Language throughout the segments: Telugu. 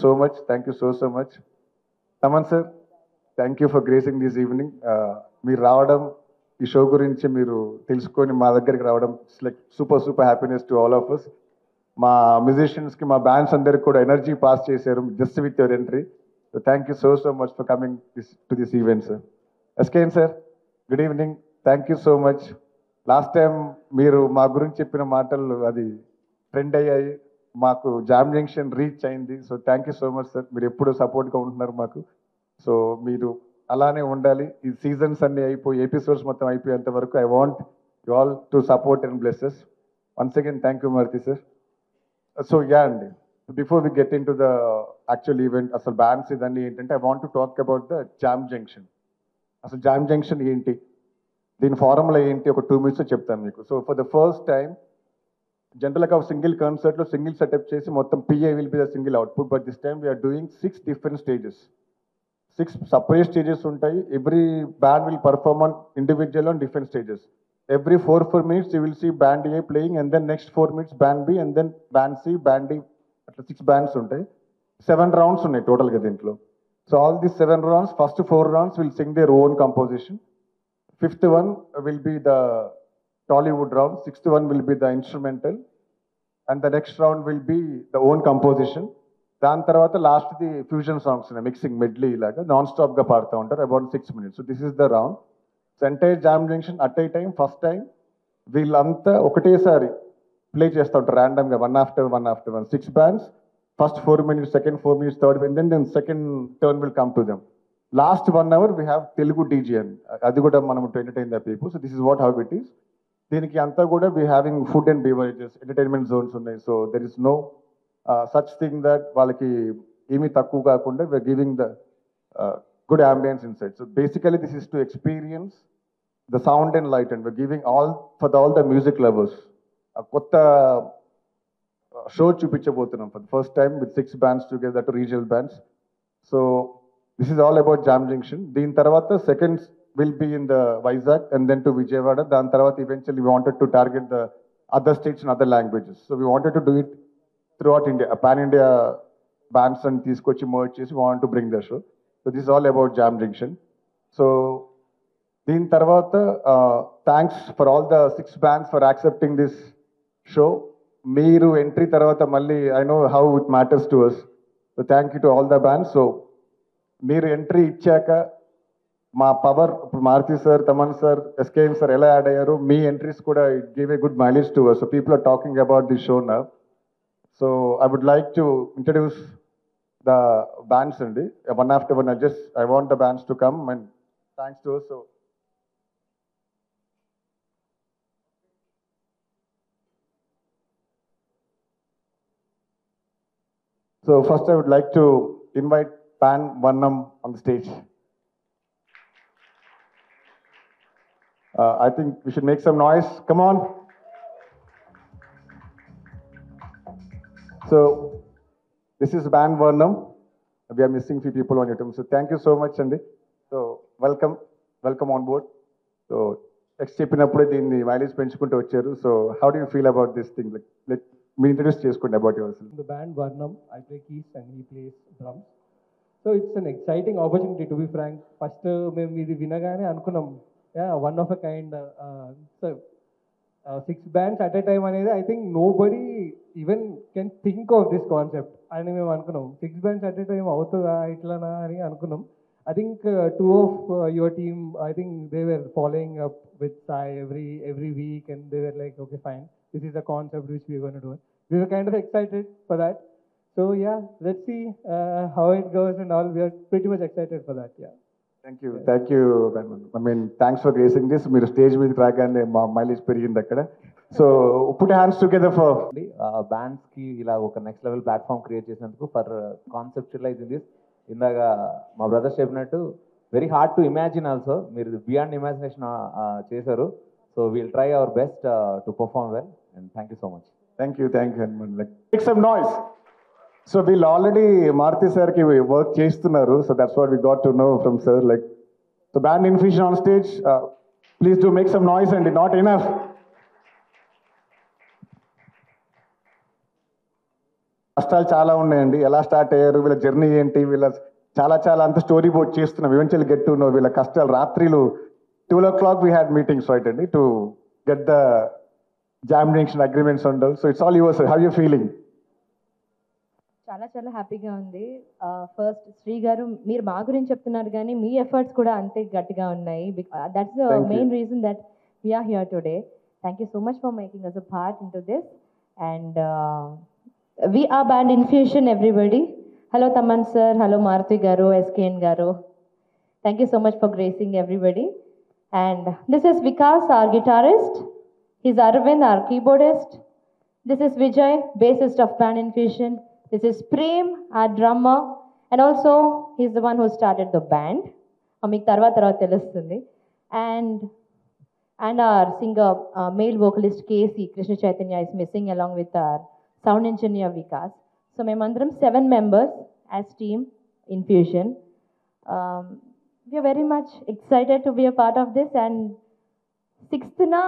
So much. Thank you so much. Thaman sir, thank you for gracing this evening. మీరు రావడం, ఈ షో గురించి మీరు తెలుసుకొని మా దగ్గరికి రావడం, it's like super happiness to all of us. మా మ్యూజిషియన్స్కి, మా బ్యాండ్స్ అందరికి కూడా ఎనర్జీ పాస్ చేశారు just with your entry. So thank you so much for coming to this event sir. SKN sir, good evening. Thank you so much. Last time మీరు మా గురించి చెప్పిన మాటలు అది ట్రెండ్ అయ్యాయి, మాకు జామ్ జంక్షన్ రీచ్ అయింది. So thank you so much sir. మీరు ఎప్పుడు సపోర్ట్గా ఉంటున్నారు మాకు. సో మీరు అలానే ఉండాలి. ఈ సీజన్స్ అన్ని అయిపోయి, ఎపిసోడ్స్ మొత్తం అయిపోయేంత వరకు I want you all to support and blesses. Once again thank you Maruti sir. So yeah అండి, before we get into the actual event, అసలు బ్యాండ్స్ ఇదన్నీ ఏంటంటే I want to talk about the jam junction. అసలు జామ్ జంక్షన్ ఏంటి, దీని ఫార్ములా ఏంటి, ఒక 2 minutes చెప్తాను మీకు. So for the first time, జనరల్గా సింగిల్ కన్సర్ట్లో సింగిల్ సెటప్ చేసి మొత్తం PA will be the single output, but this time we're doing 6 different stages. 6 separate stages ఉంటాయి. Every band will perform on individual on different stages. Every 4 minutes you will see band A playing, and then next 4 minutes band B, and then band C, band D. అట్లా 6 bands ఉంటాయి. 7 rounds ఉన్నాయి టోటల్గా దీంట్లో. So all the 7 rounds, first 4 rounds will sing their own composition. 5th one will be the Tollywood round. 6th one will be the instrumental, and the next round will be the own composition. దాని తర్వాత లాస్ట్ ది ఫ్యూజన్ సాంగ్స్ ఉన్నాయి, మిక్సింగ్ మెడ్లీ ఇలాగా నాన్ స్టాప్గా పాడుతూ ఉంటారు about 6 minutes. So this is the round. Entire jam junction at a time, first time వీళ్ళంతా ఒకటేసారి ప్లే చేస్తూ ఉంటారు ర్యాండమ్గా, one after one. 6 bands, first 4 minutes, second 4 minutes, third, and then second turn will come to them. Last 1 hour we have Telugu DJ అని, అది కూడా మనం to entertain the people. So this is what how it is. దీనికి అంతా కూడా we having food and beverages, entertainment zones ఉన్నాయి. So there is no such thing that వాళ్ళకి ఏమీ తక్కువ కాకుండా we are giving the good ambience inside. So basically this is to experience the sound and light, and we're giving all for all the music lovers a kotta show chupichabothunam for the first time with 6 bands together, to regional bands. So this is all about Jam Junction. Deen tarvata seconds will be in the Vizag and then to Vijayawada. Dan tarvata eventually we wanted to target the other states and other languages. So we wanted to do it throughout India, a pan India bands and teeskochi merge chesi we want to bring the show. So this is all about Jam Junction. So దీని తర్వాత thanks for all the 6 bands for accepting this show. మీరు ఎంట్రీ తర్వాత మళ్ళీ I know how it matters to us. So thank you to all the bands. So మీరు ఎంట్రీ ఇచ్చాక మా పవర్, ఇప్పుడు Maruthi sir, Thaman sir, SKN sir ఎలా యాడ్ అయ్యారు, మీ ఎంట్రీస్ కూడా it give a good mileage to us. So people are talking about this show now. So I would like to introduce the bands and one after one. I want the bands to come, and thanks to us. So first I would like to invite Pan Varnam on the stage. I think we should make some noise. Come on. So this is Pan Varnam. We are missing few people on your team. So thank you so much, Andy. So welcome on board. So next చెప్పినప్పుడే దీన్ని మైలేజ్ పెంచుకుంటూ వచ్చారు. So how do you feel about this thing? Like me introduce చేసుకోండి about yourself. The band Varnam, I play keys and he plays drums. So it's an exciting opportunity, to be frank. First మేము ఇది వినగానే అనుకున్నాం, one of a kind. So 6 bands at a time అనేది I think nobody even can think of this concept అని మేము అనుకున్నాం. 6 bands at a time అవుతుందా ఇట్లానా అని అనుకున్నాం. I think 2 of your team, I think they were following up with Sai every week, and they were like, okay, fine, this is the concept which we're going to do. We were kind of excited for that. So yeah, let's see how it goes and all. We are pretty much excited for that. Yeah. Thank you. I mean thanks for gracing this. మీరు స్టేజ్ మీదకి రాగానే మా మైలేజ్ పెరిగింది అక్కడ. So put hands together for బ్యాండ్స్కి ఇలా ఒక నెక్స్ట్ లెవెల్ ప్లాట్ఫామ్ క్రియేట్ చేసినందుకు, ఫర్ కాన్సెప్చువలైజింగ్ దిస్. ఇందాక మా బ్రదర్స్ చెప్పినట్టు very hard to imagine also. మీరు బియాండ్ ఇమాజినేషన్ చేశారు. So we'll try our best to perform well, and thank you so much. Thank you. Like make some noise. So వీళ్ళు ఆల్రెడీ మారుతి సార్కి వర్క్ చేస్తున్నారు. So that's what we got to know from sir. Like so band infusion on stage, please do make some noise and not enough. కష్టాలు చాలా ఉన్నాయండి. ఎలా స్టార్ట్ అయ్యారు, వీళ్ళ జర్నీ ఏంటి, వీళ్ళ చాలా చాలా అంత స్టోరీ బోర్డ్ చేస్తున్నాం. ఈవెన్చువల్ గెట్ టు నో వీళ్ళ కష్టాలు. రాత్రిలు 12 o'clock we had meetings, right, అండి, టు గెట్ ద జామినేషన్ agreements and so it's all yours. How you feeling? చాలా చాలా హ్యాపీగా ఉంది. ఫస్ట్ శ్రీ గారు, మీరు మా గురించి చెప్తున్నారు కానీ మీ ఎఫర్ట్స్ కూడా అంతే గట్టిగా ఉన్నాయి. That's the Thank you. Main reason that we're here today. Thank you so much for making us a part into this. And we are band Infusion, everybody. Hello Taman sir, hello Maruti garu, SKN garu. Thank you so much for gracing everybody. And this is Vikas, our guitarist. He's Arvind, our keyboardist. This is Vijay, bassist of band Infusion. This is Prem, our drummer. And also, he's the one who started the band. Meeku tarvata telustundi. And our singer, male vocalist KC, Krishna Chaitanya, is missing along with our sound engineer Vikas. So memandram 7 members as team Infusion. We are very much excited to be a part of this. And 6th na,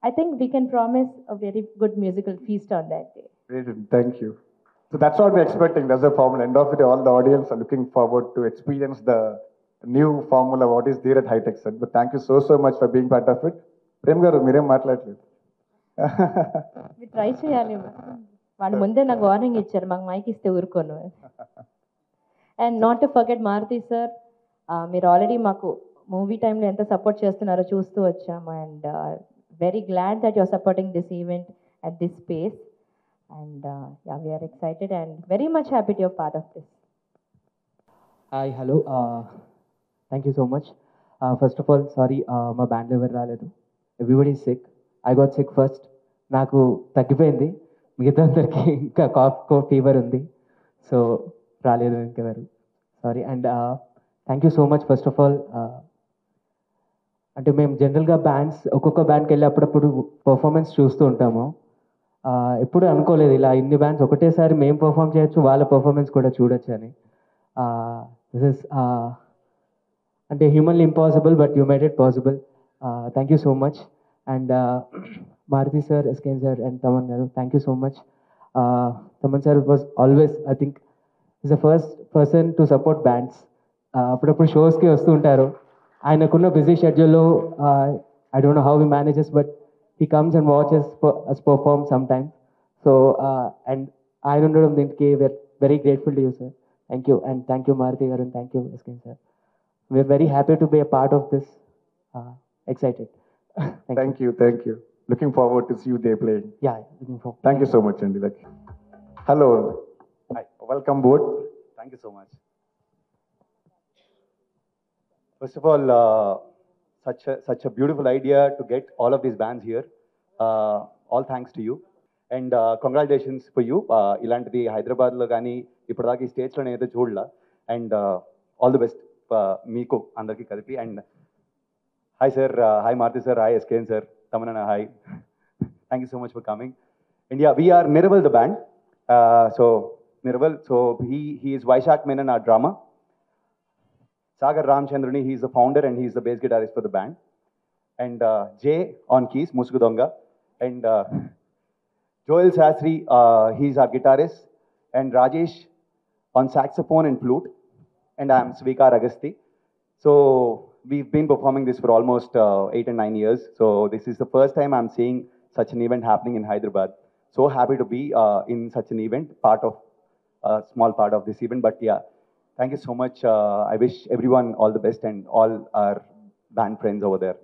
I think we can promise a very good musical feast on that day. Great, thank you. So that's what we're expecting. That's the formula. End of it, all the audience are looking forward to experience the new formula, what is there at Hitech Set. But thank you so much for being part of it. Prem garu, మీరేం మాట్లాడలేదు. మీరు ట్రై చేయాలి. వాళ్ళు ముందే నాకు వార్నింగ్ ఇచ్చారు, మాకు మైక్ ఇస్తే ఊరుకోను. And not to forget Maruthi sir, మీరు ఆల్రెడీ మాకు మూవీ టైంలో ఎంత సపోర్ట్ చేస్తున్నారో చూస్తూ వచ్చాము. And very glad that you're supporting this event at this space. And we're excited and very much happy to your part of this. Hi, hello, thank you so much. First of all sorry, మా బ్యాండ్ ఎవరు రాలేదు. Everybody sick. I got sick first. నాకు తగ్గిపోయింది, మిగతా అందరికీ ఇంకా కాఫ్ ఫీవర్ ఉంది. సో రాలేదు ఇంకెవరు, sorry. And thank you so much first of all. అంటే మేము జనరల్గా బ్యాండ్స్, ఒక్కొక్క బ్యాండ్కి వెళ్ళి అప్పుడప్పుడు పర్ఫార్మెన్స్ చూస్తూ ఉంటాము. ఎప్పుడు అనుకోలేదు ఇలా ఇన్ని బ్యాండ్స్ ఒకటేసారి మేము పర్ఫామ్ చేయొచ్చు, వాళ్ళ పర్ఫార్మెన్స్ కూడా చూడొచ్చు అని. దిస్ ఇస్ అంటే humanly impossible, but you made it possible. Thank you so much. And Maruti sir, SKN sir, and Taman garu, thank you so much. Taman sir was always, I think, is the first person to support bands. అప్పుడప్పుడు షోస్కి వస్తూ ఉంటారు. ఆయనకున్న బిజీ షెడ్యూల్లో I don't know how he manages, but he comes and watches us perform sometimes. So, and ఆయన ఉండడం దీనికి we're very grateful to you, sir. Thank you. And thank you, Maruti garu, and thank you, SKN sir. We're very happy to be a part of this. Excited. Thank you. Looking forward to see you there playing. Yeah, looking forward. Thank you so much, Andy. Hello. Hi. Welcome board. Thank you so much. First of all, such a beautiful idea to get all of these bands here. All thanks to you. And congratulations for you. ఇలాంటిది హైదరాబాద్లో కానీ ఇప్పటిదాకా ఈ స్టేజ్లో నేనైతే చూడలా. అండ్ ఆల్ ది బెస్ట్ మీకు అందరికీ కలిపి. And hi sir, hi Maruthi sir, hi SKN sir, Tamanana, hi. Thank you so much for coming. And yeah, we are Miraval the band. So Miraval, so he is Vaishak Menon, our drummer. Sagar Ramchandrani, he is the founder and he is the bass guitarist for the band. And Jay on keys, Musukudonga. And Joel Sastry, he is our guitarist. And Rajesh on saxophone and flute. And I am Svikar Agasti. So we've been performing this for almost 8 and 9 years. So this is the first time I'm seeing such an event happening in Hyderabad. So happy to be in such an event, small part of this event. But yeah, thank you so much. I wish everyone all the best and all our band friends over there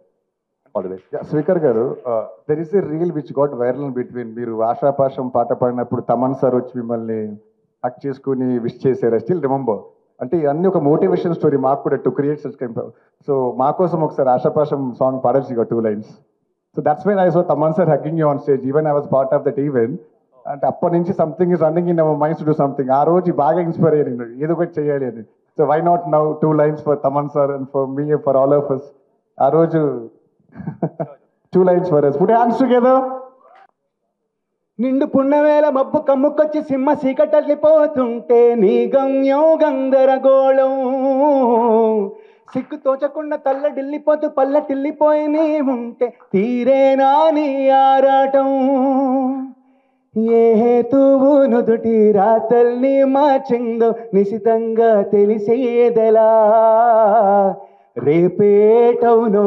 all the best. Yeah, Svikar garu, there is a reel which got viral between మీరు ఆశాపాశం పాట పాడినప్పుడు తమన్ సార్ వచ్చి మిమ్మల్ని హక్ చేసుకుని విష్ చేశారు. I still remember. అంటే అన్ని ఒక మోటివేషన్ స్టోరీ మాకు కూడా to create such kind. So మా కోసం ఒకసారి ఆశాపాశం సాంగ్ పాడచ్చు, ఇక 2 lines. So that's when I saw Thaman sir hugging you on stage. Even I was part of that event. అంటే అప్పటి నుంచి something is running in our minds to do something. ఆ రోజు బాగా ఇన్స్పైర్ అయ్యాను, ఏదో ఒకటి చేయాలి అని. So why not now 2 lines for Thaman sir and for మీ, ఫర్ ఆల్ ఆఫ్ us. ఆ రోజు 2 lines for us. Put your hands together. నిండు పున్నవేల మబ్బు కమ్ముకొచ్చి సింహ సీకటల్లిపోతుంటే నీ గమ్యం గందరగోళం, సిక్కు తోచకుండా తల్లడిల్లిపోతూ పల్లటిల్లిపోయి నీ ఉంటే తీరేనా నీ ఆరాటం. ఏ హేతువు నుదుటి రాతల్ని మార్చిందో నిశితంగా తెలిసేదెలా రేపేటవును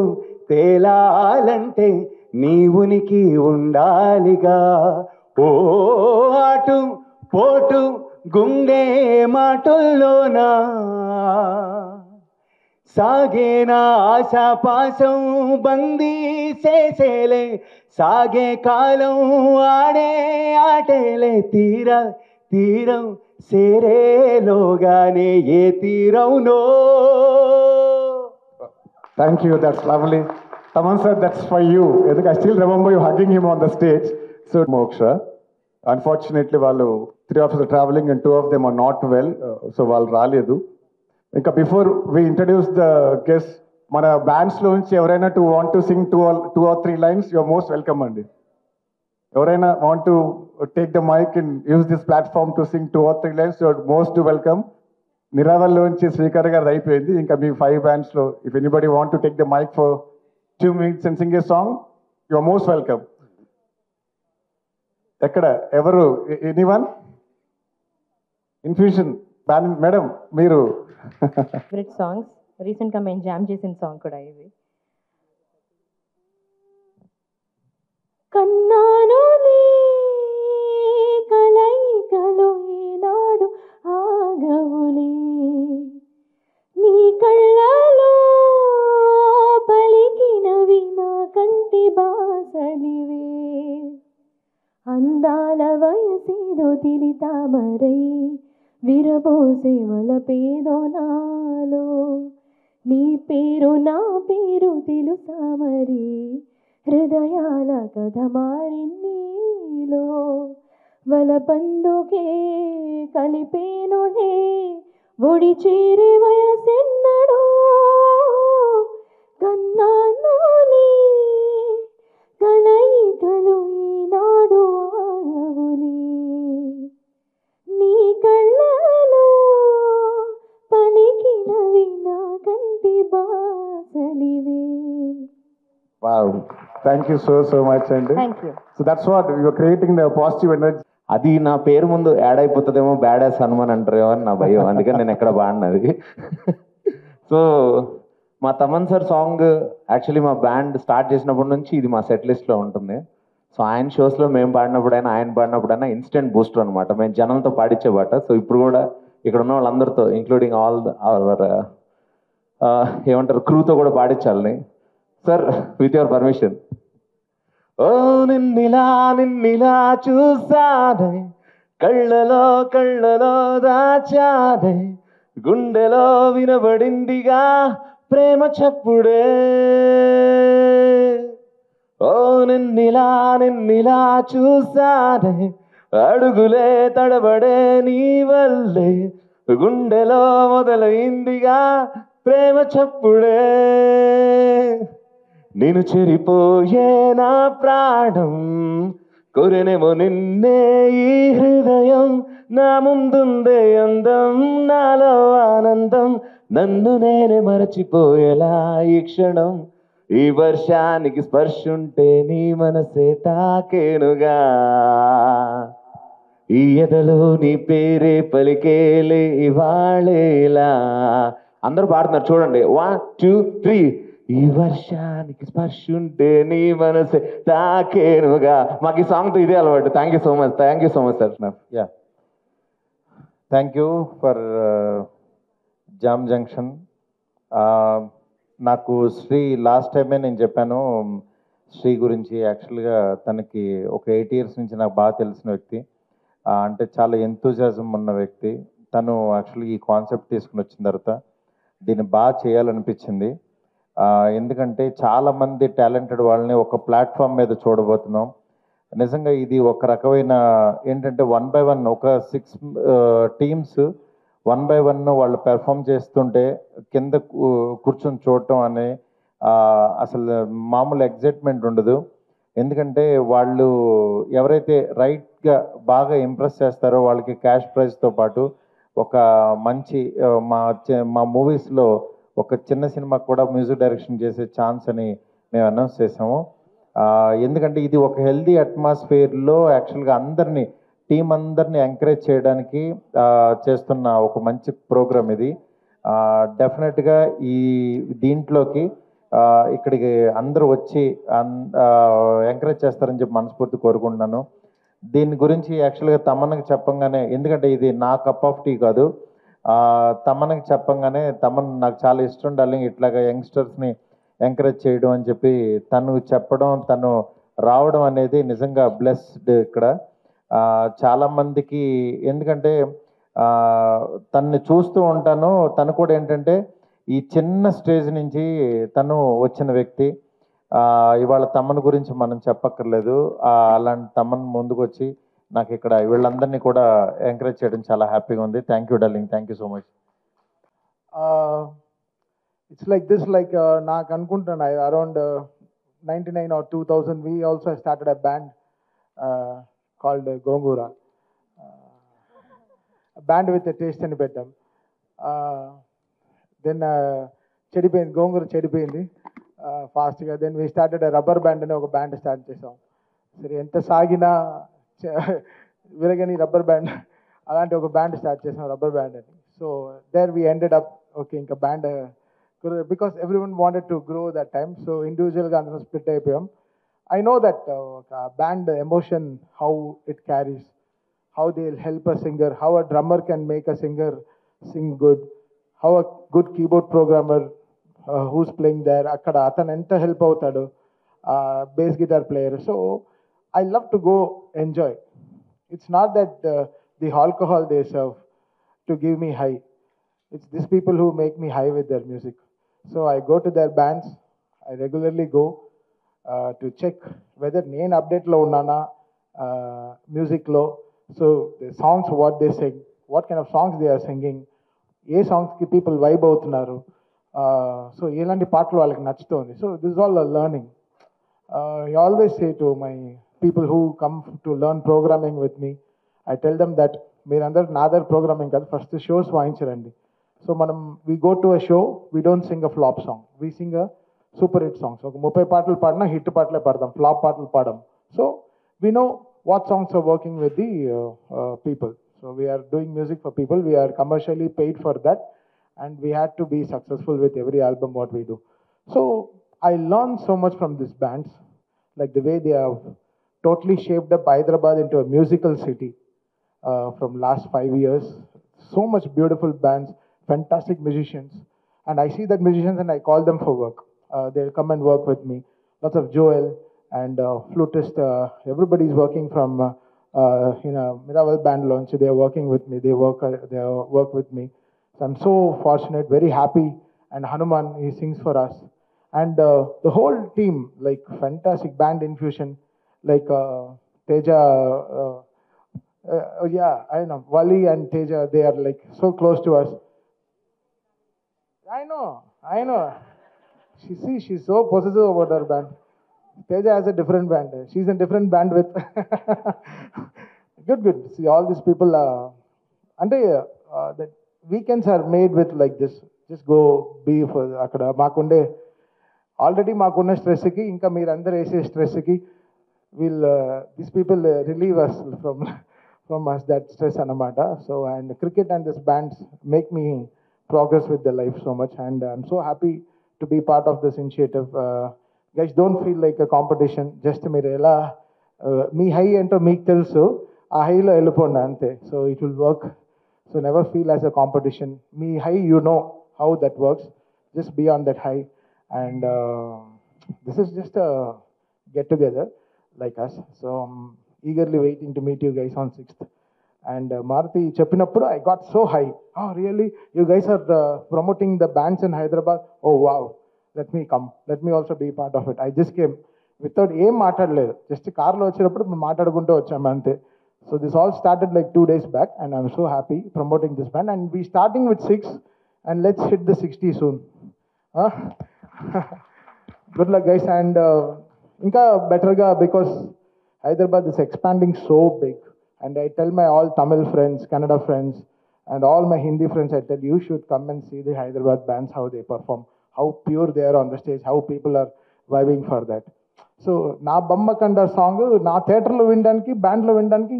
తేలాలంటే నీ ఉనికి ఉండాలిగా ఓ అటు పోటు గుండె మాటల్లోనా సాగేనా ఆశాపాసం బందీ చేసేలే సాగే కాలం ఆడే ఆటేలే తీరం సేరేలోగానే ఏ తీరవునో. Thank you, that's lovely. Taman sir, that's for you. I think I still remember you hugging him on the stage. So, Moksha, unfortunately, వాళ్ళు 3 of us are traveling and 2 of them are not well. So, వాళ్ళు రాలేదు. ఇంకా before we introduce the guest మన బ్యాండ్స్లో నుంచి ఎవరైనా to want to sing two or three lines your most welcome అండి. ఎవరైనా want to take the mic and use this platform to sing 2 or 3 lines your most welcome. నిరావల్లోంచి శ్రీకర్ గారు అయిపోయింది, ఇంకా మీ 5 బ్యాండ్స్లో if anybody want to take the mic for 2 minutes and sing a song your most welcome. ఎక్కడ ఎవరు ఎనీవన్ ఇన్ఫ్యూషన్ బ్యాండ్ మేడం మీరు ఫేవరెట్ సాంగ్స్ రీసెంట్గా మేము జామ్ చేసిన సాంగ్ కూడా ఇది. కన్నానులే కలయికలో ఈనాడు ఆగవులే నీ కళ్ళలో పలికినవి నా కంటి బాసలివే అందాల వయసేదో తిలితామరై విరబోసే వలపేదో నాలో నీ పేరు నా పేరు తెలుసా మరి హృదయాల కథ మారిన్నీలో వలపందుకే కలిపేనులే ఒడి చేరే వయసెన్నడో కన్నానులే కలయికలు ఈనాడు ఆగవులే నీ కళ్ళలో పలికినవి నా కంటి బాసలివే. Wow, thank you so much అండి. Thank you. So that's what you are creating the positive energy. అది నా పేరు ముందు యాడ్ అయిపోతుందేమో, బ్యాడ్ యాస్ హనుమాన్ అంటారేమో అని నా భయం, అందుకని నేను ఎక్కడ బాడినది. సో మా తమన్ సార్ సాంగ్ యాక్చువల్లీ మా బ్యాండ్ స్టార్ట్ చేసినప్పటి నుంచి ఇది మా సెట్ లిస్ట్లో ఉంటుంది. సో ఆయన షోస్లో మేము పాడినప్పుడైనా ఆయన పాడినప్పుడైనా ఇన్స్టెంట్ బూస్టర్ అనమాట, మేము జనంతో పాడించే పాట. సో ఇప్పుడు కూడా ఇక్కడ ఉన్న వాళ్ళందరితో ఇంక్లూడింగ్ ఆల్ అవర్ ఏమంటారు క్రూతో కూడా పాడించాలని. Sir with your permission. ఓ నిన్నిలా చూసాదే కళ్ళలో దాచాదే గుండెలో వినబడిందిగా ప్రేమ చప్పుడే. ఓ నిన్నిలా చూసాదే అడుగులే తడబడే నీ వల్లే గుండెలో మొదలైందిగా ప్రేమ చప్పుడే. నేను చెరిపోయే నా ప్రాణం కొరెనేమో నిన్నే ఈ హృదయం నా ముందుందే అందం నాలో ఆనందం నన్ను నేనే మరచిపోయేలా ఈ క్షణం ఈ వర్షానికి స్పర్శుంటే నీ మనసే తాకేనుగా ఈ ఎదలో నీ పేరే పలికేలే ఇవాళేలా. అందరూ పాడుతున్నారు చూడండి, 1 2 3. ఈ వర్షానికి స్పర్శుంటే నీ మనసే తాకేనుగా. మాకు ఈ సాంగ్తో ఇదే అలవాటు. Thank you so much sir. Yeah, thank you for jam junction. నాకు శ్రీ లాస్ట్ టైమే నేను చెప్పాను శ్రీ గురించి. యాక్చువల్గా తనకి ఒక 8 years నుంచి నాకు బాగా తెలిసిన వ్యక్తి, అంటే చాలా ఎంతూజియాజం ఉన్న వ్యక్తి. తను యాక్చువల్లీ ఈ కాన్సెప్ట్ తీసుకుని వచ్చిన తర్వాత దీన్ని బాగా చేయాలనిపించింది. ఎందుకంటే చాలామంది టాలెంటెడ్ వాళ్ళని ఒక ప్లాట్ఫామ్ మీద చూడబోతున్నాం. నిజంగా ఇది ఒక రకమైన ఏంటంటే 1 by 1 ఒక 6 teams 1 by 1 వాళ్ళు పెర్ఫామ్ చేస్తుంటే కింద కూర్చొని చూడటం అనే అసలు మామూలు ఎగ్జైట్మెంట్ ఉండదు. ఎందుకంటే వాళ్ళు ఎవరైతే రైట్గా బాగా ఇంప్రెస్ చేస్తారో వాళ్ళకి క్యాష్ ప్రైజ్తో పాటు ఒక మంచి మా మూవీస్లో ఒక చిన్న సినిమాకి కూడా మ్యూజిక్ డైరెక్షన్ చేసే ఛాన్స్ అని మేము అనౌన్స్ చేసాము. ఎందుకంటే ఇది ఒక హెల్దీ అట్మాస్ఫియర్లో యాక్చువల్గా టీం అందరినీ ఎంకరేజ్ చేయడానికి చేస్తున్న ఒక మంచి ప్రోగ్రామ్ ఇది. డెఫినెట్గా దీంట్లోకి ఇక్కడికి అందరూ వచ్చి ఎంకరేజ్ చేస్తారని చెప్పి మనస్ఫూర్తి కోరుకుంటున్నాను. దీని గురించి యాక్చువల్గా తమన్కి చెప్పంగానే, ఎందుకంటే ఇది నా కప్ ఆఫ్ టీ కాదు, తమన్కి చెప్పంగానే తమన్ నాకు చాలా ఇష్టం డార్లింగ్ ఇట్లాగా యంగ్స్టర్స్ని ఎంకరేజ్ చేయడం అని చెప్పి తను చెప్పడం, తను రావడం అనేది నిజంగా బ్లెస్డ్. ఇక్కడ చాలామందికి, ఎందుకంటే తన్ని చూస్తూ ఉంటాను, తను కూడా ఏంటంటే ఈ చిన్న స్టేజ్ నుంచి తను వచ్చిన వ్యక్తి. ఇవాళ తమన్ గురించి మనం చెప్పక్కర్లేదు. అలాంటి తమన్ ముందుకు వచ్చి నాకు ఇక్కడ వీళ్ళందరినీ కూడా ఎంకరేజ్ చేయడం చాలా హ్యాపీగా ఉంది. Thank you darling, thank you so much. It's like this, like నాకు అనుకుంటాను around 99 or 2000 we also started a band called Gongura, a band with a taste అని పెట్టాం. Then చెడిపోయింది, గోంగూర చెడిపోయింది ఫాస్ట్గా. Then we started rubber band అని ఒక బ్యాండ్ స్టార్ట్ చేసాం. సరే ఎంత సాగినా విరగని రబ్బర్ బ్యాండ్, అలాంటి ఒక బ్యాండ్ స్టార్ట్ చేసాం, రబ్బర్ బ్యాండ్ అని. So there we ended up okay ఇంకా band, because everyone wanted to grow that time. So ఇండివిజువల్గా అందరం స్ప్లిట్ అయిపోయాం. ఐ నో దట్ ఒక band emotion, how it carries, how they'll help a singer, how a drummer can make a singer sing good, how a good keyboard programmer who's playing there, akkada athan enta help avutadu, bass guitar player. So I love to go enjoy. It's not that the alcohol they serve to give me high. It's these people who make me high with their music. So I go to their bands, I regularly go to check whether name update lo unnana music lo. So the songs what they sing, what kind of songs they are singing, ఏ సాంగ్స్కి పీపుల్ వైబ్ అవుతున్నారు, సో ఎలాంటి పాటలు వాళ్ళకి నచ్చుతుంది. So this is all learning. I always say to my people who come to learn programming with me, I tell them that మీరందరూ నా దగ్గర ప్రోగ్రామింగ్ కాదు, ఫస్ట్ షోస్ వాయించరండి. సో మనం we go to a show, we don't sing a flop song, we sing a super hit songs. ఒక 30 పాటలు పాడినా హిట్ పాటలే పాడదాం, ఫ్లాప్ పాటలు పాడడం. So we know what songs are working with the people. So we are doing music for people. We are commercially paid for that, and we had to be successful with every album what we do. So I learned so much from these bands, like the way they have totally shaped up Hyderabad into a musical city from last 5 years. So much beautiful bands, fantastic musicians, and I see that musicians and I call them for work. They'll come and work with me. Lots of Joel and flutist, everybody is working from Miraval band launch. They are working with me. They work with me. So I'm so fortunate, very happy. And Hanuman, he sings for us, and the whole team, like fantastic band infusion, like Teja. Yeah, I know Wali and Teja. They are like so close to us. I know. She's so possessive about her band. Teja has a different band. She's in different band with. Good. See, all these people, the weekends are made with like this. Just go be for akkada. Maakunde already maakunna stress ki, inka meer andar ese stress ki, will these people relieve us from us that stress anamata. So and cricket and this bands make me progress with the life so much, and I'm so happy to be part of this initiative. Guys, don't feel like a competition. Just మీరు ఎలా మీ హై ఏంటో మీకు తెలుసు, ఆ హైలో వెళ్ళిపోండి అంతే. So it will work. So never feel as a competition. మీ high you know how that works. Just be on that high. And this is just get together like us. So eagerly waiting to meet you guys on 6th. And Maruti చెప్పినప్పుడు I got so high. Really you guys are promoting the bands in Hyderabad. Oh wow, let me come, let me also be part of it. I just came without ఏం మాట్లాడలేదు, జస్ట్ కార్లో వచ్చినప్పుడు మాట్లాడుకుంటూ వచ్చాము అంతే. So this all started like 2 days back, and I'm so happy promoting this band, and we starting with 6 and let's hit the 60 soon. Good luck guys, and ఇంకా బెటర్గా, because Hyderabad is expanding so big, and I tell my all Tamil friends, Kannada friends, and all my Hindi friends, I tell you should come and see the Hyderabad bands, how they perform, how pure they are on the stage, how people are vibing for that. So నా బొమ్మకండ సాంగ్ నా థియేటర్లో వినడానికి బ్యాండ్లో వినడానికి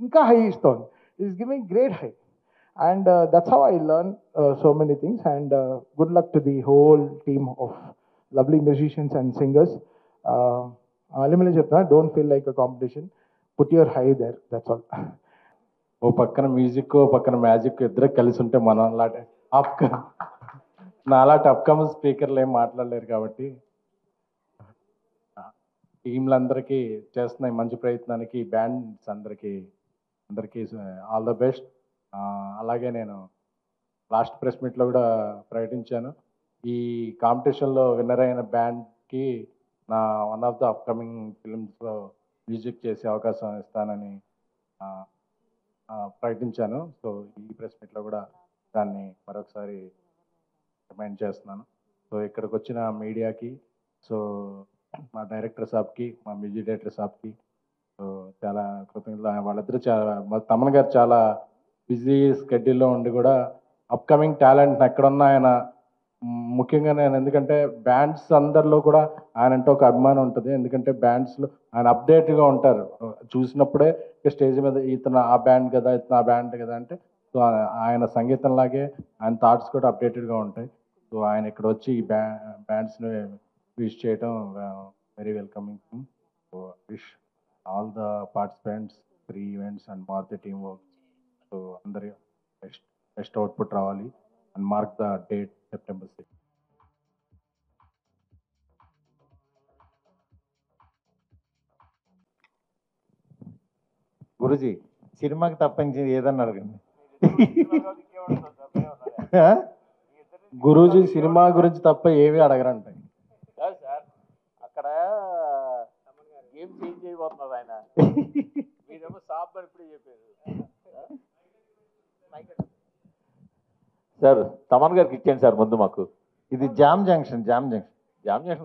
ఇంకా హై ఇస్తుంది. It's giving great high. And that's how I learned so many things. And good luck to the whole team of lovely musicians and singers. Don't feel like a competition. Put your high there. That's all. ఓ పక్కన మ్యూజిక్, ఓ పక్కన మ్యాజిక్ ఇద్దరు కలిసి ఉంటే మనం అలాంటి నాలాంటి అప్కమింగ్ స్పీకర్లు ఏం మాట్లాడలేరు కాబట్టి టీంలందరికీ చేస్తున్న ఈ మంచి ప్రయత్నానికి బ్యాండ్స్ అందరికీ ఆల్ ద బెస్ట్. అలాగే నేను లాస్ట్ ప్రెస్ మీట్లో కూడా ప్రకటించాను, ఈ కాంపిటీషన్లో విన్నర్ అయిన బ్యాండ్కి నా వన్ ఆఫ్ ద అప్కమింగ్ ఫిల్మ్స్లో మ్యూజిక్ చేసే అవకాశం ఇస్తానని ప్రకటించాను. సో ఈ ప్రెస్ మీట్లో కూడా దాన్ని మరొకసారి రిమైండ్ చేస్తున్నాను. సో ఇక్కడికి వచ్చిన మీడియాకి, సో మా డైరెక్టర్ సాబ్కి, మా మ్యూజిక్ డైరెక్టర్ సాబ్కి సో చాలా కృతజ్ఞతలు. వాళ్ళిద్దరూ తమన్ గారు చాలా బిజీ స్కెడ్యూల్లో ఉండి కూడా అప్కమింగ్ టాలెంట్ ఎక్కడున్నా ఆయన ముఖ్యంగా నేను, ఎందుకంటే బ్యాండ్స్ అందరిలో కూడా ఆయన అంటే ఒక అభిమానం ఉంటుంది. ఎందుకంటే బ్యాండ్స్లో ఆయన అప్డేట్గా ఉంటారు, చూసినప్పుడే స్టేజ్ మీద ఇతను ఆ బ్యాండ్ కదా, ఇతను ఆ బ్యాండ్ కదా అంటే, సో ఆయన సంగీతంలాగే ఆయన థాట్స్ కూడా అప్డేటెడ్గా ఉంటాయి. సో ఆయన ఇక్కడ వచ్చి ఈ బ్యాండ్స్ని విష్ చేయడం very welcoming. So wish all the participants, 3 events and Maruthi team work. So అందరి బెస్ట్ అవుట్పుట్ రావాలి and mark the date September 6. Guruji సినిమాకి తప్పించి ఏదన్నా అడగండి. గురూజీ సినిమా గురించి తప్ప ఏవి అడగరంటాయి సార్. అక్కడ గేమ్ చేంజ్ అయిపోతున్నారు ఆయన. మీరేమో సాబ్ అని ఇప్పుడే చెప్పారు సార్. తమన్ గారికి ఇచ్చేయండి సార్ ముందు మాకు. ఇది జామ్ జంక్షన్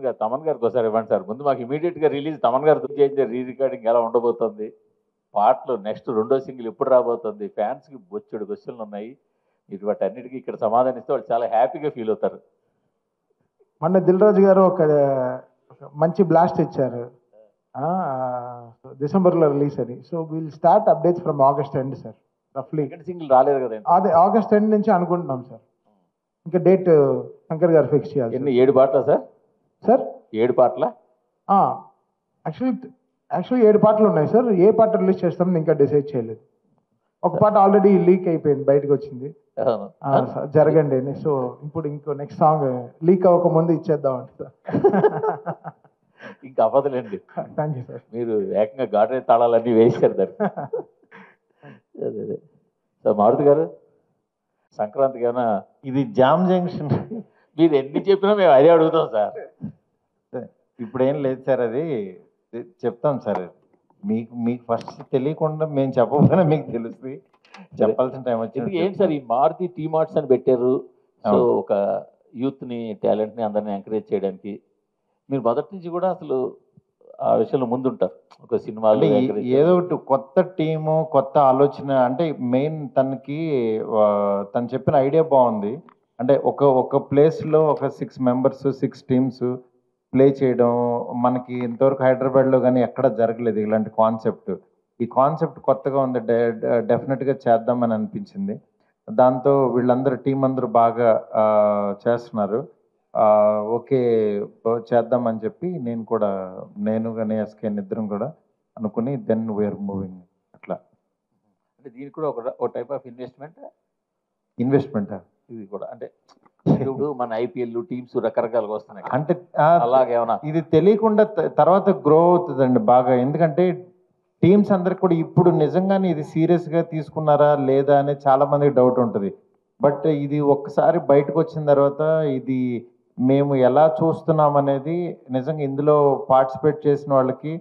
గారు తమన్ గారికి ఒకసారి ఇవ్వండి సార్ ముందు మాకు. ఇమీడియట్గా రిలీజ్ తమన్ గారు చేంజ్ రీ రికార్డింగ్ ఎలా ఉండబోతుంది, పాటలు నెక్స్ట్ 2వ సింగిల్ ఎప్పుడు రాబోతుంది, ఫ్యాన్స్కి బొచ్చెడు క్వశ్చన్లు ఉన్నాయి. ఇటువంటి అన్నిటికీ ఇక్కడ సమాధానం ఇస్తే వాళ్ళు చాలా హ్యాపీగా ఫీల్ అవుతారు. మొన్న దిల్ రాజు గారు ఒక మంచి బ్లాస్ట్ ఇచ్చారు, డిసెంబర్లో రిలీజ్ అని. So will start updates from August end sir. రఫ్లీ సింగిల్ రాలేదు కదా, అదే ఆగస్ట్ ఎండ్ నుంచి అనుకుంటున్నాం సార్. ఇంకా డేట్ శంకర్ గారు ఫిక్స్ చేయాలి. ఎన్ని 7 పాటలా సార్? సార్ 7 పాటలా? యాక్చువల్లీ 7 పాటలు ఉన్నాయి సార్. ఏ పాట రిలీజ్ చేస్తామని ఇంకా డిసైడ్ చేయలేదు. ఒక పాట ఆల్రెడీ లీక్ అయిపోయింది, బయటకు వచ్చింది, జరగండి అని. సో ఇప్పుడు ఇంకో నెక్స్ట్ సాంగ్ లీక్ అవ్వక ముందు ఇచ్చేద్దాం అంటే సార్. ఇంకా అవ్వదులేండి. Thank you sir. మీరు ఏకంగా గార్డెన్ తాళాలన్నీ వేసారు దాన్ని. అదే సార్. మారుతి గారు సంక్రాంతికి ఏమైనా? ఇది జామ్ జంక్షన్. మీరు ఎన్ని చెప్పినా మేము అదే అడుగుతాం సార్. ఇప్పుడేం లేదు సార్, అది చెప్తాం సార్. మీకు ఫస్ట్ తెలియకుండా మేము చెప్పకపోయినా మీకు తెలుస్తుంది, చెప్పాల్సిన టైం వచ్చింది. ఏంటి సార్ ఈ మారుతి టీమ్ ఆర్ట్స్ అని పెట్టారు? సో ఒక యూత్ని, టాలెంట్ని అందరినీ ఎంకరేజ్ చేయడానికి మీరు మొదటి నుంచి కూడా అసలు ఆ విషయంలో ముందుంటారు. ఒక సినిమాలో ఏదో ఒకటి కొత్త టీము, కొత్త ఆలోచన. అంటే మెయిన్ తను చెప్పిన ఐడియా బాగుంది. అంటే ఒక ప్లేస్లో ఒక 6 మెంబర్స్ 6 టీమ్స్ ప్లే చేయడం మనకి ఇంతవరకు హైదరాబాద్లో కానీ ఎక్కడ జరగలేదు ఇలాంటి కాన్సెప్ట్. ఈ కాన్సెప్ట్ కొత్తగా ఉంది, డెఫినెట్గా చేద్దామని అనిపించింది. దాంతో వీళ్ళందరూ టీం అందరూ బాగా చేస్తున్నారు. ఓకే చేద్దామని చెప్పి నేను కానీ ఎస్కేన్ ఇద్దరం కూడా అనుకుని దెన్ వీఆర్ మూవింగ్. అట్లా అంటే దీనికి కూడా ఒక టైప్ ఆఫ్ ఇన్వెస్ట్మెంట్ ఇది కూడా. అంటే ఇప్పుడు మన ఐపీఎల్ టీమ్స్ రకరకాలుగా వస్తున్నాయి అంటే అలాగేమన్నా ఇది తెలియకుండా తర్వాత గ్రో అవుతుందండి బాగా. ఎందుకంటే టీమ్స్ అందరికి కూడా ఇప్పుడు నిజంగానే ఇది సీరియస్గా తీసుకున్నారా లేదా అనే చాలా మందికి డౌట్ ఉంటుంది. బట్ ఇది ఒక్కసారి బయటకు వచ్చిన తర్వాత ఇది మేము ఎలా చూస్తున్నాం అనేది నిజంగా ఇందులో పార్టిసిపేట్ చేసిన వాళ్ళకి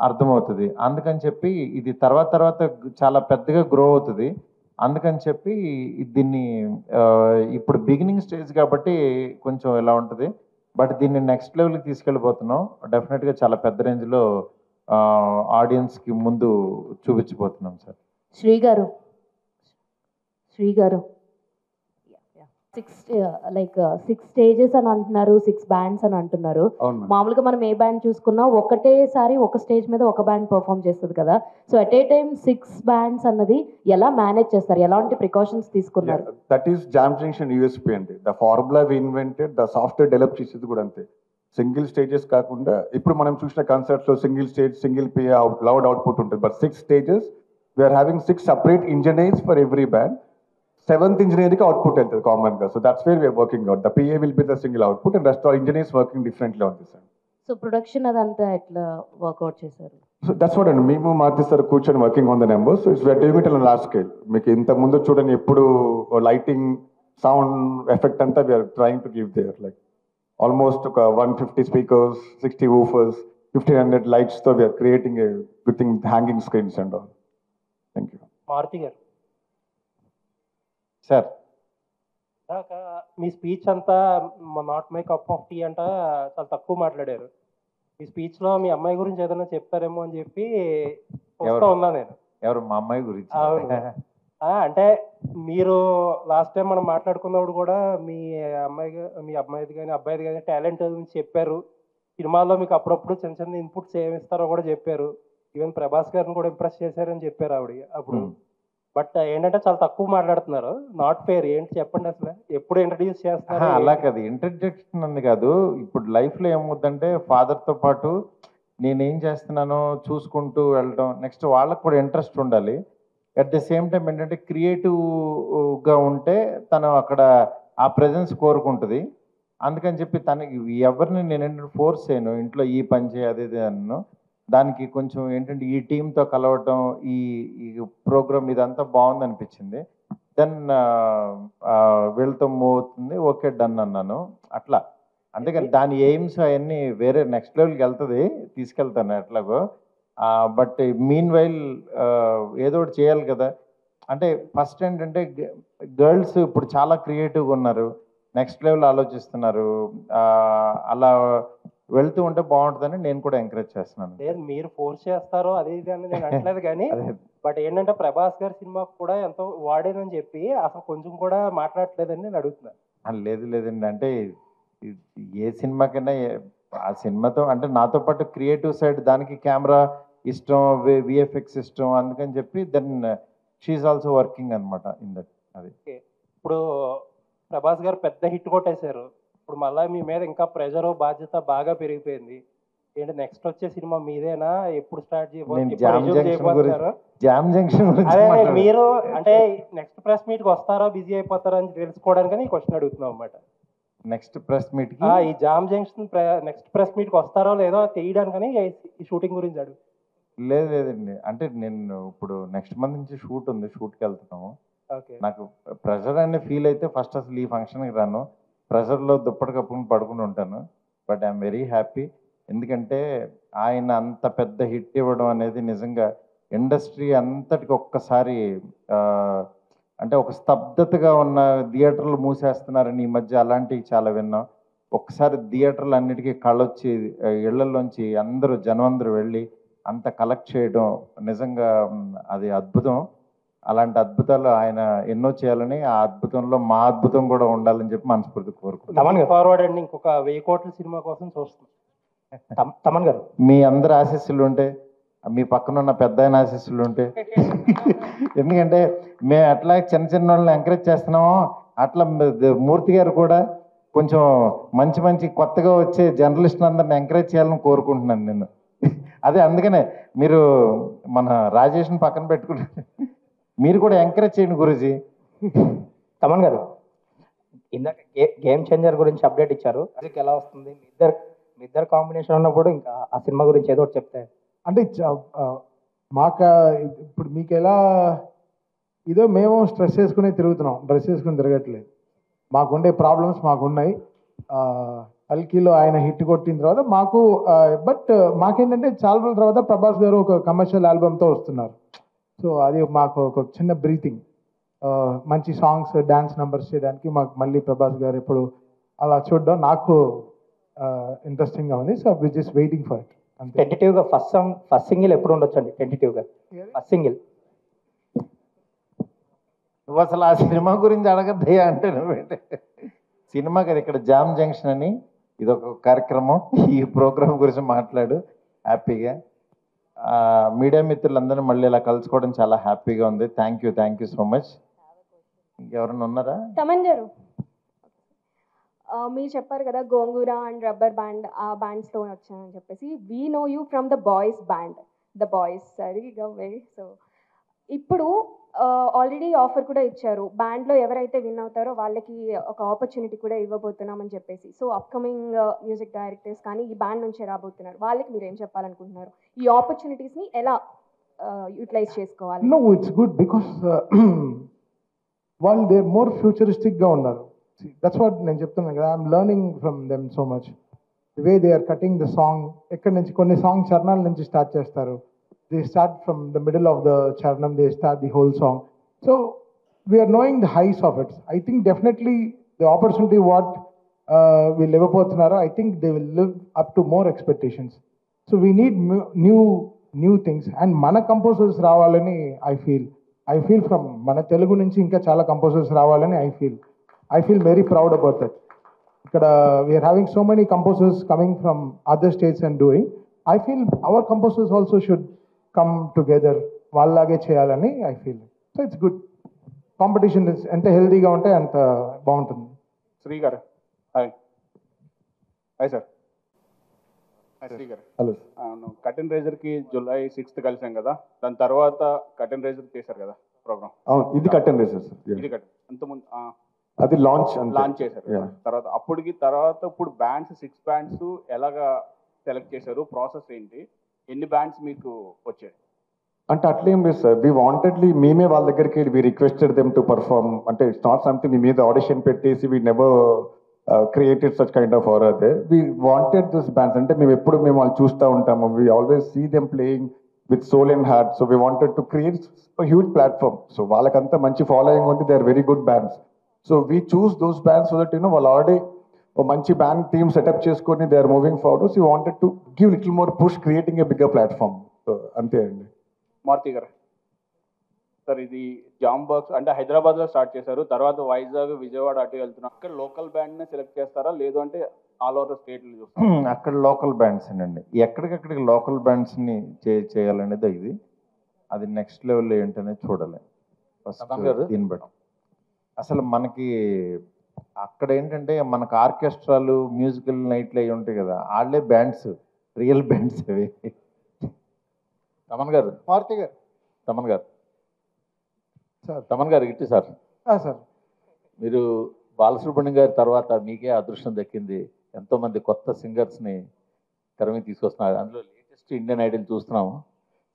అర్థమవుతుంది. అందుకని చెప్పి ఇది తర్వాత చాలా పెద్దగా గ్రో అవుతుంది. అందుకని చెప్పి దీన్ని ఇప్పుడు బిగినింగ్ స్టేజ్ కాబట్టి కొంచెం ఎలా ఉంటుంది, బట్ దీన్ని నెక్స్ట్ లెవెల్కి తీసుకెళ్ళిపోతున్నాం. డెఫినెట్గా చాలా పెద్ద రేంజ్లో ఆడియన్స్కి ముందు చూపించబోతున్నాం సార్. శ్రీ గారు సిక్స్ స్టేజెస్ అని అంటున్నారు, 6 బ్యాండ్స్ అని అంటున్నారు. అవును మేడం. మామూలుగా మనం ఏ బ్యాండ్ చూసుకున్నా ఒకటేసారి ఒక స్టేజ్ మీద ఒక బ్యాండ్ పర్ఫామ్ చేస్తుంది కదా. So at a time 6 bands అన్నది ఎలా మేనేజ్ చేస్తారు, ఎలాంటి ప్రికాషన్స్ తీసుకున్నారు? That is jam junction USP అండి. The formula we invented, the software develop చేసేది కూడా అంతే. సింగిల్ స్టేజెస్ కాకుండా ఇప్పుడు మనం చూసిన కాన్సెప్ట్స్లో single stage, single pay loud output ఉంటుంది. But 6 stages we're having 6 separate engineers for every band. 7th ఇంజనీర్కి అవుట్పుట్ వెళ్తుంది కామన్గా. So that's where we're working out. The PA will be the single output and rest all engineers working differently on this. So production అదంతా ఎట్లా వర్కౌట్ చేశారు? సో దట్స్ వాట్ అండి, మేము మారుతి సార్ కూర్చొని working on the numbers. So it's we're doing it on large scale. మీకు ఇంత ముందు చూడండి ఎప్పుడు లైటింగ్, సౌండ్ ఎఫెక్ట్ అంతా we're trying to give there. Like almost ఒక 150 స్పీకర్స్, 60 whoopers, 1500 లైట్స్తో we're creating a good thing, hanging screens and all. Thank you. Maruthi garu, sir మీ స్పీచ్ అంతా not my cup of tea అంట చాలా తక్కువ మాట్లాడారు. మీ స్పీచ్లో మీ అమ్మాయి గురించి ఏదైనా చెప్తారేమో అని చెప్పి వస్తా ఉన్నా నేను. ఎవరు? మా అమ్మాయి గురించి? అవును. అంటే మీరు లాస్ట్ టైం మనం మాట్లాడుకున్నప్పుడు కూడా మీ అమ్మాయిది కానీ అబ్బాయిది కానీ టాలెంట్ గురించి చెప్పారు. సినిమాల్లో మీకు అప్పుడప్పుడు చిన్న చిన్న ఇన్పుట్స్ ఏమి ఇస్తారో కూడా చెప్పారు. ఈవెన్ ప్రభాస్ గారిని కూడా ఇంప్రెస్ చేశారని చెప్పారు ఆవిడ అప్పుడు. బట్ ఏంటంటే చాలా తక్కువ మాట్లాడుతున్నారు. Not fair. ఏంటి చెప్పండి అసలు, ఎప్పుడు ఇంట్రడ్యూస్ చేస్తారు? అలా కాదు, ఇంట్రడక్షన్ అని కాదు. ఇప్పుడు లైఫ్లో ఏమవుద్దంటే ఫాదర్తో పాటు నేనేం చేస్తున్నానో చూసుకుంటూ వెళ్ళడం, నెక్స్ట్ వాళ్ళకు కూడా ఇంట్రెస్ట్ ఉండాలి. అట్ ద సేమ్ టైం ఏంటంటే క్రియేటివ్గా ఉంటే తను అక్కడ ఆ ప్రెజెన్స్ కోరుకుంటుంది. అందుకని చెప్పి తనకి ఎవరిని నేను ఏంటంటే ఫోర్స్ చేయను, ఇంట్లో ఈ పని చేయి అదే అన్ను. దానికి కొంచెం ఏంటంటే ఈ టీంతో కలవటం, ఈ ప్రోగ్రామ్ ఇదంతా బాగుంది అనిపించింది. దెన్ వీళ్ళతో మూవ్ అవుతుంది, ఓకే డన్ అన్నాను అట్లా. అందుకని దాని ఎయిమ్స్ అవన్నీ వేరే నెక్స్ట్ లెవెల్కి వెళ్తుంది, తీసుకెళ్తాను ఎట్లాగో. బట్ మీన్ వైల్ ఏదో ఒకటి చేయాలి కదా. అంటే ఫస్ట్ ఏంటంటే గర్ల్స్ ఇప్పుడు చాలా క్రియేటివ్గా ఉన్నారు, నెక్స్ట్ లెవెల్ ఆలోచిస్తున్నారు. అలా వెళ్తూ ఉంటే బాగుంటుందని నేను కూడా ఎంకరేజ్ చేస్తున్నాను. లేదు మీరు ఫోర్స్ చేస్తారో అదే ఇది అని నేను అనట్లేదు కానీ బట్ ఏంటంటే ప్రభాస్ గారి సినిమాకు కూడా ఎంతో వాడేదని చెప్పి అసలు కొంచెం కూడా మాట్లాడట్లేదని నేను అడుగుతున్నాను. లేదండి, అంటే ఏ సినిమాకైనా ఆ సినిమాతో అంటే నాతో పాటు క్రియేటివ్ సైడ్, దానికి కెమెరా ఇష్టం, విఎఫ్ఎక్స్ ఇష్టం, అందుకని చెప్పి దెన్ షీఈ్ ఆల్సో వర్కింగ్ అనమాట ఇన్ దట్. అది ఇప్పుడు ప్రభాస్ గారు పెద్ద హిట్ కొట్టేశారు. ఇప్పుడు మళ్ళీ మీ మీద ఇంకా ప్రెషర్, బాధ్యత బాగా పెరిగిపోయింది. ఏంటి నెక్స్ట్ వచ్చే సినిమా మీదేనా? ఎప్పుడు స్టార్ట్ చేయబోతున్నారు? జామ్ జంక్షన్ అదే మీరు అంటే నెక్స్ట్ ప్రెస్ మీట్ కి వస్తారా, బిజీ అయిపోతారా అని తెలుసుకోవడానికి క్వశ్చన్ అడుగుతున్నాం అన్నమాట. నెక్స్ట్ ప్రెస్ మీట్ ఈ jam junction next press meet కి వస్తారో లేదో తెలియడానికని ఈ షూటింగ్ గురించి అడుగు. లేదండి, అంటే నేను ఇప్పుడు నెక్స్ట్ మంత్ నుంచి షూట్ ఉంది, షూట్కి వెళ్తున్నాము. నాకు ప్రెషర్ అనే ఫీల్ అయితే ఫస్ట్ అసలు ఈ ఫంక్షన్కి రాను, ప్రెషర్లో దుప్పటి కప్పుకుని పడుకుని ఉంటాను. బట్ ఐఎమ్ వెరీ హ్యాపీ, ఎందుకంటే ఆయన అంత పెద్ద హిట్ ఇవ్వడం అనేది నిజంగా ఇండస్ట్రీ అంతటికి ఒక్కసారి అంటే ఒక స్తబ్దతగా ఉన్న థియేటర్లు మూసేస్తున్నారని ఈ మధ్య అలాంటివి చాలా విన్నాం. ఒక్కసారి థియేటర్లు అన్నిటికీ కళ్ళొచ్చి ఇళ్లలోంచి జనం అందరూ వెళ్ళి అంత కలెక్ట్ చేయడం నిజంగా అది అద్భుతం. అలాంటి అద్భుతాలు ఆయన ఎన్నో చేయాలని, ఆ అద్భుతంలో మా అద్భుతం కూడా ఉండాలని చెప్పి మనస్ఫూర్తి కోరుకుంటున్నాను. ఫార్వర్డ్ అండి, ఇంకొక 1000 కోట్ల సినిమా కోసం చూస్తున్నాం. తమన్ గారు, మీ అందరి ఆశీస్సులు ఉంటే, మీ పక్కన ఉన్న పెద్ద ఆయన ఆశీస్సులు ఉంటే, ఎందుకంటే మేము అట్లా చిన్న చిన్న వాళ్ళని ఎంకరేజ్ చేస్తున్నామో అట్లా మూర్తి గారు కూడా కొంచెం మంచి మంచి కొత్తగా వచ్చే జర్నలిస్ట్ అందరిని ఎంకరేజ్ చేయాలని కోరుకుంటున్నాను నేను. అదే అందుకనే మీరు మన రాజేష్ని పక్కన పెట్టుకుని మీరు కూడా ఎంకరేజ్ చేయండి గురూజీ. తమన్ గారు, ఇందాక గేమ్ చేంజర్ గురించి అప్డేట్ ఇచ్చారు, అది ఎలా వస్తుంది? మీ ఇద్దరు కాంబినేషన్ ఉన్నప్పుడు ఇంకా ఆ సినిమా గురించి ఏదో ఒకటి చెప్తే. అంటే మాకు ఇప్పుడు మీకు ఎలా ఇదో మేము స్ట్రెస్ చేసుకునే తిరుగుతున్నాం, డ్రెస్ చేసుకుని తిరగట్లేదు. మాకుండే ప్రాబ్లమ్స్ మాకున్నాయి. కల్కిలో ఆయన హిట్ కొట్టిన తర్వాత మాకు బట్ మాకేంటంటే చాలా రోజుల తర్వాత ప్రభాస్ గారు ఒక కమర్షియల్ ఆల్బమ్తో వస్తున్నారు. సో అది మాకు ఒక చిన్న బ్రీతింగ్, మంచి సాంగ్స్, డ్యాన్స్ నెంబర్స్ చేయడానికి మాకు మళ్ళీ ప్రభాస్ గారు ఎప్పుడు అలా చూడడం నాకు ఇంట్రెస్టింగ్గా ఉంది. So we just waiting for it. టెంటేటివ్గా ఫస్ట్ సింగిల్ ఎప్పుడు ఉండొచ్చు అండి? టెంటేటివ్గా ఫస్ట్ సింగిల్ నువ్వు అసలు ఆ సినిమా గురించి అడగద్దయ్యా అంటే నువ్వేంటి సినిమా కదా, ఇక్కడ జామ్ జంక్షన్ అని ఇదొక కార్యక్రమం. ఈ ప్రోగ్రామ్ గురించి మాట్లాడు హ్యాపీగా. మీడియా మిత్రులందరినీ మళ్ళీ ఇలా కలుసుకోవడం చాలా హ్యాపీగా ఉంది. Thank you so much. ఇంకెవరైనా ఉన్నారా? తమన్ గారు, మీరు చెప్పారు కదా గోంగూర అండ్ రబ్బర్ బ్యాండ్ ఆ బ్యాండ్స్తో వచ్చానని చెప్పేసి. We know you from the boys band, the boys సరిగా వెరీ. సో ఇప్పుడు ఆల్రెడీ ఆఫర్ కూడా ఇచ్చారు, బ్యాండ్లో ఎవరైతే విన్ అవుతారో వాళ్ళకి ఒక ఆపర్చునిటీ కూడా ఇవ్వబోతున్నామని చెప్పేసి. సో అప్కమింగ్ మ్యూజిక్ డైరెక్టర్స్ కానీ ఈ బ్యాండ్ నుంచే రాబోతున్నారు, వాళ్ళకి మీరు ఏం చెప్పాలనుకుంటున్నారు? ఈ ఆపర్చునిటీస్ని ఎలా యూటిలైజ్ చేసుకోవాలి? నో, ఇట్స్ గుడ్ బికాస్ వాళ్ళు దే మోర్ ఫ్యూచరిస్టిక్గా ఉన్నారు. దట్స్ వాట్ నేను చెప్తున్నాను కదా, I'm learning from them so much. The way they are cutting the song, ఎక్కడి నుంచి కొన్ని సాంగ్ చరణాల నుంచి స్టార్ట్ చేస్తారు. They start from the middle of the charanam, they start the whole song. So we are knowing the highs of it. I think definitely the opportunity what we live upon, I think they will live up to more expectations. So we need new things. And mana composers ravalani I feel from mana Telugu nunchi inka chala composers ravalani I feel very proud about that. We are having so many composers coming from other states and doing. I feel our composers also should come together, వాళ్ళలాగే చేయాలని I feel. So it's good. Competition ఎంత హెల్దీగా ఉంటే అంత బాగుంటుంది. Sri garu, hi. Hi sir. Hi Sri garu. Hello. Curtain రైజర్కి July 6th కలిసాం కదా, దాని తర్వాత కర్టెన్ రైజర్ చేశారు కదా ప్రోగ్రామ్. అవును, ఇది కర్టెన్ రైజర్ సార్. ఇది కర్టెన్ అంతకుముందు అది లాంచ్ చేశారు తర్వాత. ఇప్పుడు బ్యాండ్స్ 6 బ్యాండ్స్ ఎలాగా సెలెక్ట్ చేశారు, ప్రాసెస్ ఏంటి, ఎన్ని బ్యాండ్స్ మీకు వచ్చాయి? అంటే అట్లేం లేదు సార్. వి వాంటెడ్లీ మేమే వాళ్ళ దగ్గరికి we requested them to perform. అంటే ఇట్స్ నాట్ సంథింగ్ మీ మీద ఆడిషన్ పెట్టేసి we never created such kind of or అదే. We wanted this bands. అంటే మేము ఎప్పుడు వాళ్ళు చూస్తూ ఉంటాము. We always see them playing with soul and heart. So we wanted to create huge platform. So వాళ్ళకంతా మంచి ఫాలోయింగ్ ఉంది. They are very good bands. So we choose those bands so that వాళ్ళు ఆల్రెడీ ఒక మంచి బ్యాండ్ టీమ్ సెటప్ చేసుకొని they are moving forward. So you wanted to give little more push, creating a bigger platform. So అంతే అండి. మారుతి గారు సార్, ఇది జామ్ బాక్స్ అంటే హైదరాబాద్లో స్టార్ట్ చేశారు, తర్వాత వైజాగ్, విజయవాడ అటు వెళ్తున్నారు. అక్కడ లోకల్ బ్యాండ్ని సెలెక్ట్ చేస్తారా, లేదు అంటే ఆల్ ఓవర్ స్టేట్లు చూస్తారా? అక్కడ లోకల్ బ్యాండ్స్ అండి. ఎక్కడికక్కడికి లోకల్ బ్యాండ్స్ని చేయాలనేది ఇది. అది నెక్స్ట్ లెవెల్ ఏంటనేది చూడాలి ఫస్ట్ దీన్ని బట్టి. అసలు మనకి అక్కడ ఏంటంటే మనకు ఆర్కెస్ట్రాలు, మ్యూజికల్ నైట్లు అవి ఉంటాయి కదా, వాళ్ళే బ్యాండ్స్, రియల్ బ్యాండ్స్ అవి. తమన్ గారు, మారుతి గారు. తమన్ గారు సార్. తమన్ గారు ఇట్టి సార్. సార్, మీరు బాలసుబ్రహ్మణ్యం గారి తర్వాత మీకే అదృష్టం దక్కింది. ఎంతోమంది కొత్త సింగర్స్ని తెర మీద తీసుకొస్తున్నారు. అందులో లేటెస్ట్ ఇండియన్ ఐడల్ చూస్తున్నాము.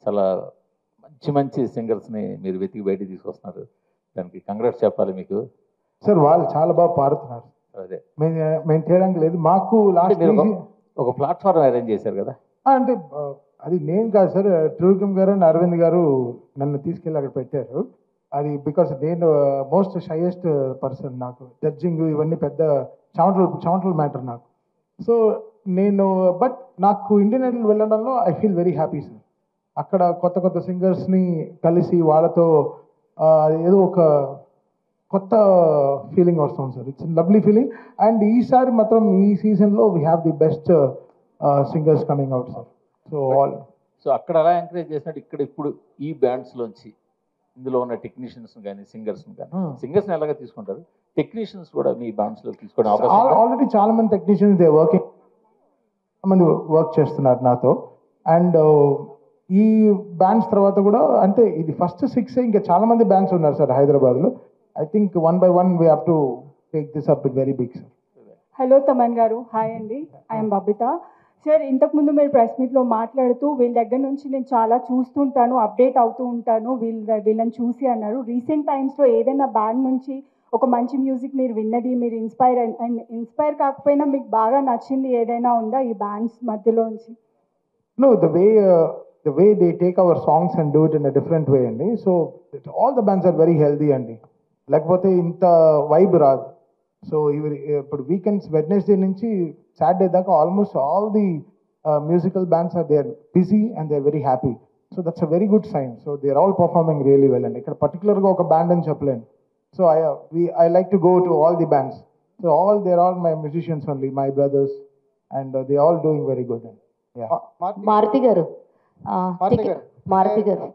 చాలా మంచి సింగర్స్ని మీరు వెతికి బయటికి తీసుకొస్తున్నారు. దానికి కంగ్రాట్స్ చెప్పాలి మీకు. సార్ వాళ్ళు చాలా బాగా పాడుతున్నారు. అదే మేము చేయడానికి లేదు. మాకు లాస్ట్ ఒక ప్లాట్ఫామ్ అరేంజ్ చేశారు కదా. అంటే అది నేను కాదు సార్, త్రివిక్రమ్ గారు అండ్ అరవింద్ గారు నన్ను తీసుకెళ్ళి అక్కడ పెట్టారు. అది బికాస్ నేను మోస్ట్ షైయెస్ట్ పర్సన్. నాకు జడ్జింగ్ ఇవన్నీ పెద్ద చెమటల మ్యాటర్ నాకు. సో బట్ నాకు ఇండియన్ ఐడల్ వెళ్ళడంలో I feel very happy sir. అక్కడ కొత్త సింగర్స్ని కలిసి వాళ్ళతో ఏదో ఒక కొత్త ఫీలింగ్ వస్తుంది sir. It's lovely feeling. And ఈసారి మాత్రం ఈ సీజన్లో we have the best singers coming out sir. So అక్కడ అలా ఎంకరేజ్ చేసినట్టు ఇక్కడ ఇప్పుడు ఈ బ్యాండ్స్లోంచి ఇందులో ఉన్న టెక్నీషియన్స్ కానీ సింగర్స్ని కానీ, సింగర్స్ని ఎలాగా తీసుకుంటారు, టెక్నీషియన్స్ కూడా మీ బ్యాండ్స్లో తీసుకోవడం ఆల్రెడీ చాలా మంది టెక్నీషియన్స్ మంది వర్క్ చేస్తున్నారు నాతో. అండ్ ఈ బ్యాండ్స్ తర్వాత కూడా అంటే ఇది ఫస్ట్ 6 ఇంకా చాలా మంది బ్యాండ్స్ ఉన్నారు సార్ హైదరాబాద్లో. I think 1 by 1 we have to take this up very big sir. Hello Thaman garu, hi అండి. ఐఎమ్ బబిత. సార్, ఇంతకుముందు మీరు ప్రెస్ మీట్లో మాట్లాడుతూ వీళ్ళ దగ్గర నుంచి నేను చాలా చూస్తుంటాను, అప్డేట్ అవుతూ ఉంటాను వీళ్ళని చూసి అన్నారు. రీసెంట్ టైమ్స్లో ఏదైనా బ్యాండ్ నుంచి ఒక మంచి మ్యూజిక్ మీరు విన్నది, మీరు ఇన్స్పైర్ కాకపోయినా మీకు బాగా నచ్చింది ఏదైనా ఉందా ఈ bands మధ్యలోంచి? No, the way they take our songs and do it in a different way అండి. So all the bands are very healthy అండి. లేకపోతే ఇంత వైబ్ రాదు. సో ఇప్పుడు వీకెండ్స్ వెడ్నెస్డే నుంచి సాటర్డే దాకా almost all the musical bands are they are busy and they are very happy. So that's a very good sign. So they are all performing really well అండి. ఇక్కడ పర్టికులర్గా ఒక బ్యాండ్ అని చెప్పలేను. So I like to go to all the bands. So they're all my musicians only, my brothers, and they all doing very good. Yeah. Maruti గారు మారుతి గారు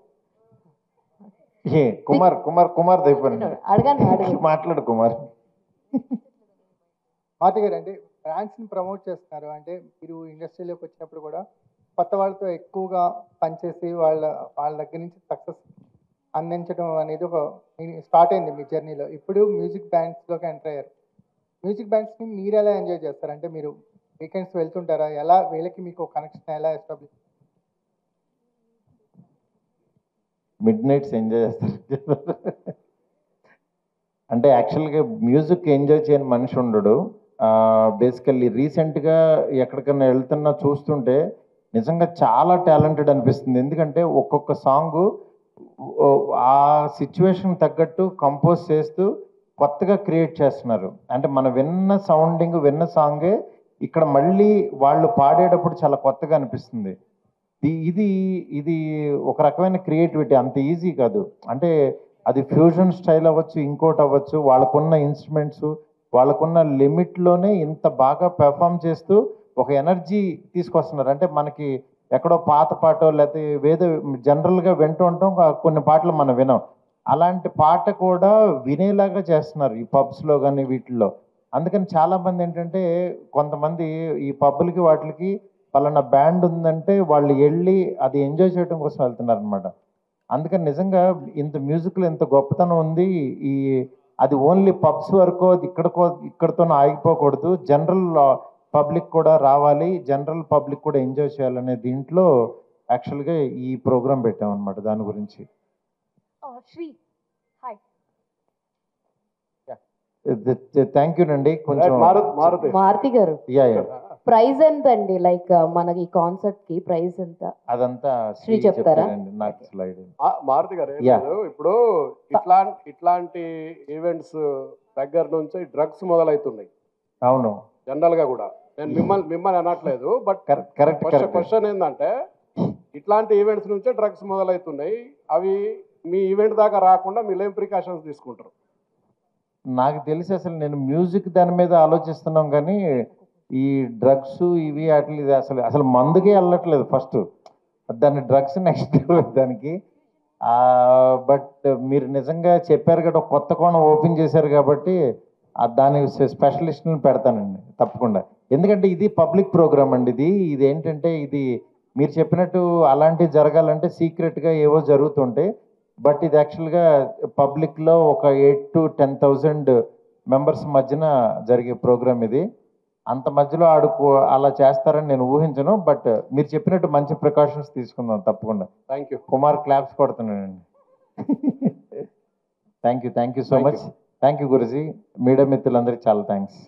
ఏ కుమార్ అయిపోయింది అడగండి మాట్లాడు కుమార్. మారుతి గారు అంటే బ్రాండ్స్ని ప్రమోట్ చేస్తున్నారు, అంటే మీరు ఇండస్ట్రీలోకి వచ్చినప్పుడు కూడా కొత్త వాళ్ళతో ఎక్కువగా పనిచేసి వాళ్ళ దగ్గర నుంచి సక్సెస్ అందించడం అనేది ఒక స్టార్ట్ అయింది మీ జర్నీలో. ఇప్పుడు మ్యూజిక్ బ్యాండ్స్లోకి ఎంటర్ అయ్యారు. మ్యూజిక్ బ్యాండ్స్ని మీరు ఎలా ఎంజాయ్ చేస్తారు? అంటే మీరు వీకెండ్స్ వెళ్తుంటారా? ఎలా వీళ్ళకి మీకు కనెక్షన్ ఎలా ఎస్టాబ్లిష్? మిడ్ నైట్స్ ఎంజాయ్ చేస్తారు అంటే యాక్చువల్గా మ్యూజిక్ ఎంజాయ్ చేయని మనిషి ఉండడు. బేసికల్లీ రీసెంట్గా ఎక్కడికన్నా వెళ్తున్నా చూస్తుంటే నిజంగా చాలా టాలెంటెడ్ అనిపిస్తుంది. ఎందుకంటే ఒక్కొక్క సాంగు ఆ సిచ్యువేషన్ తగ్గట్టు కంపోజ్ చేస్తూ కొత్తగా క్రియేట్ చేస్తున్నారు. అంటే మనం విన్న సాంగే ఇక్కడ మళ్ళీ వాళ్ళు పాడేటప్పుడు చాలా కొత్తగా అనిపిస్తుంది. ఇది ఒక రకమైన క్రియేటివిటీ, అంత ఈజీ కాదు. అంటే అది ఫ్యూజన్ స్టైల్ అవ్వచ్చు, ఇంకోటి అవ్వచ్చు, వాళ్ళకున్న ఇన్స్ట్రుమెంట్స్ వాళ్ళకున్న లిమిట్లోనే ఇంత బాగా పెర్ఫామ్ చేస్తూ ఒక ఎనర్జీ తీసుకొస్తున్నారు. అంటే మనకి ఎక్కడో పాత పాటో లేకపోతే జనరల్గా వింటూ ఉంటాం, కొన్ని పాటలు మనం వినాం. అలాంటి పాట కూడా వినేలాగా చేస్తున్నారు ఈ పబ్స్లో కానీ వీటిల్లో. అందుకని చాలామంది ఏంటంటే కొంతమంది ఈ పబ్బులకి వాటికి పలానా బ్యాండ్ ఉందంటే వాళ్ళు వెళ్ళి అది ఎంజాయ్ చేయడం కోసం వెళ్తున్నారు అనమాట. అందుకని నిజంగా ఇంత మ్యూజిక్లో ఇంత గొప్పతనం ఉంది. అది ఓన్లీ పబ్స్ వరకు ఇక్కడితో ఆగిపోకూడదు, జనరల్ పబ్లిక్ కూడా రావాలి, జనరల్ పబ్లిక్ కూడా ఎంజాయ్ చేయాలనే దీంట్లో యాక్చువల్గా ఈ ప్రోగ్రామ్ పెట్టామన్నమాట. దాని గురించి శ్రీ హాయ్ థ్యాంక్ యూ అండి. కొంచెం మారుతి గారు యా ప్రైజ్ ఎంత అండి? లైక్ మనకి ఈ కాన్సర్ట్ కి ప్రైజ్ ఎంత? అదంతా శ్రీ చెప్తారా? నాకు స్లైడ్ మారుతి గారు ఇప్పుడు ఇట్లాంటి ఈవెంట్స్ దగ్గర నుంచి డ్రగ్స్ మొదలవుతున్నాయి. అవును, జనరల్ గా కూడా నేను మిమ్మల్ని అనట్లేదు, బట్ క్వశ్చన్ ఏంటంటే ఇట్లాంటి ఈవెంట్స్ నుంచే డ్రగ్స్ మొదలవుతున్నాయి. అవి మీ ఈవెంట్ దాకా రాకుండా మీరు ఏం ప్రికాషన్స్ తీసుకుంటారు? నాకు తెలిసి అసలు నేను మ్యూజిక్ దాని మీద ఆలోచిస్తున్నాం, కానీ ఈ డ్రగ్స్ ఇవి అట్లా ఇది అసలు మందుకే వెళ్ళట్లేదు ఫస్ట్, దాన్ని డ్రగ్స్ నెక్స్ట్ దానికి. బట్ మీరు నిజంగా చెప్పారు కదా, కొత్త కోణం ఓపెన్ చేశారు కాబట్టి దానికి స్పెషలిస్ట్ని పెడతానండి తప్పకుండా. ఎందుకంటే ఇది పబ్లిక్ ప్రోగ్రామ్ అండి. ఇది ఏంటంటే ఇది మీరు చెప్పినట్టు అలాంటివి జరగాలంటే సీక్రెట్గా ఏవో జరుగుతుంటాయి. బట్ ఇది యాక్చువల్గా పబ్లిక్లో ఒక 8,000 to 10,000 మెంబర్స్ మధ్యన జరిగే ప్రోగ్రామ్ ఇది. అంత మధ్యలో అలా చేస్తారని నేను ఊహించను. బట్ మీరు చెప్పినట్టు మంచి ప్రికాషన్స్ తీసుకుందాం తప్పకుండా. Thank you. కుమార్ క్లాప్స్ కొడుతున్నానండి. Thank you so much. Thank you Guruji. Media మిత్రులందరికీ చాలా థ్యాంక్స్.